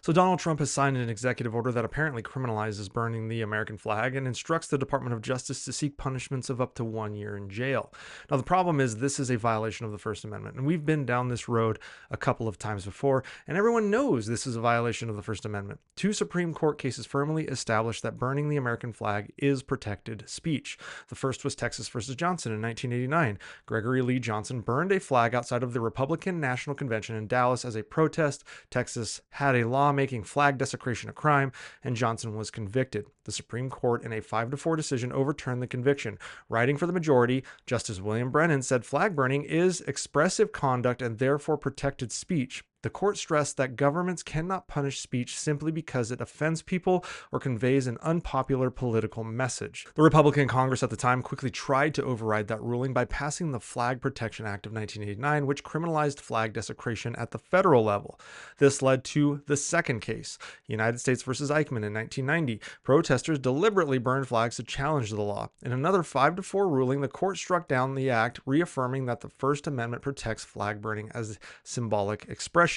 So Donald Trump has signed an executive order that apparently criminalizes burning the American flag and instructs the Department of Justice to seek punishments of up to 1 year in jail. Now, the problem is this is a violation of the First Amendment, and we've been down this road a couple of times before, and everyone knows this is a violation of the First Amendment. Two Supreme Court cases firmly established that burning the American flag is protected speech. The first was Texas versus Johnson in 1989. Gregory Lee Johnson burned a flag outside of the Republican National Convention in Dallas as a protest. Texas had a law making flag desecration a crime, and Johnson was convicted. The Supreme Court, in a 5-4 decision, overturned the conviction. Writing for the majority, Justice William Brennan said flag burning is expressive conduct and therefore protected speech. The court stressed that governments cannot punish speech simply because it offends people or conveys an unpopular political message. The Republican Congress at the time quickly tried to override that ruling by passing the Flag Protection Act of 1989, which criminalized flag desecration at the federal level. This led to the second case, United States versus Eichmann in 1990. Protesters deliberately burned flags to challenge the law. In another 5-4 ruling, the court struck down the act, reaffirming that the First Amendment protects flag burning as symbolic expression.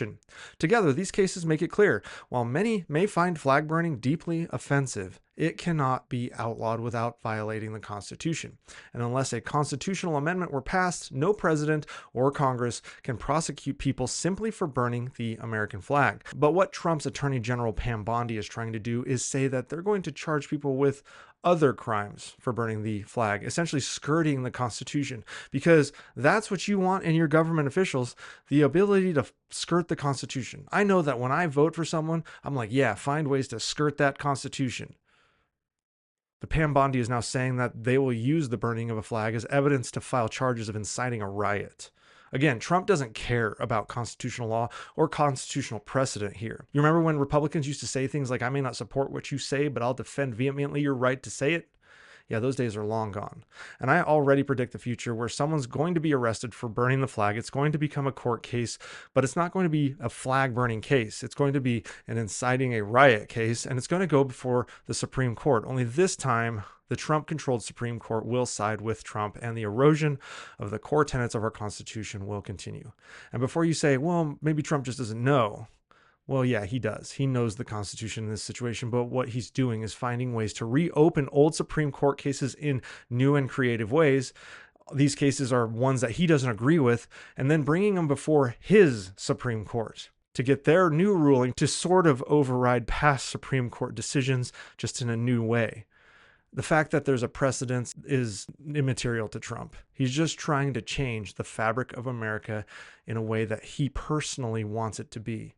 Together, these cases make it clear, while many may find flag burning deeply offensive, it cannot be outlawed without violating the Constitution. And unless a constitutional amendment were passed, no president or Congress can prosecute people simply for burning the American flag. But what Trump's Attorney General Pam Bondi is trying to do is say that they're going to charge people with other crimes for burning the flag, essentially skirting the Constitution, because that's what you want in your government officials, the ability to skirt the Constitution. I know that when I vote for someone, I'm like, yeah, find ways to skirt that Constitution. But Pam Bondi is now saying that they will use the burning of a flag as evidence to file charges of inciting a riot. Again, Trump doesn't care about constitutional law or constitutional precedent here. You remember when Republicans used to say things like, I may not support what you say, but I'll defend vehemently your right to say it? Yeah, those days are long gone. And I already predict the future where someone's going to be arrested for burning the flag. It's going to become a court case, but it's not going to be a flag burning case. It's going to be an inciting a riot case, and it's going to go before the Supreme Court. Only this time, the Trump-controlled Supreme Court will side with Trump, and the erosion of the core tenets of our Constitution will continue. And before you say, well, maybe Trump just doesn't know, well, yeah, he does. He knows the Constitution in this situation, but what he's doing is finding ways to reopen old Supreme Court cases in new and creative ways. These cases are ones that he doesn't agree with, and then bringing them before his Supreme Court to get their new ruling to sort of override past Supreme Court decisions just in a new way. The fact that there's a precedent is immaterial to Trump. He's just trying to change the fabric of America in a way that he personally wants it to be.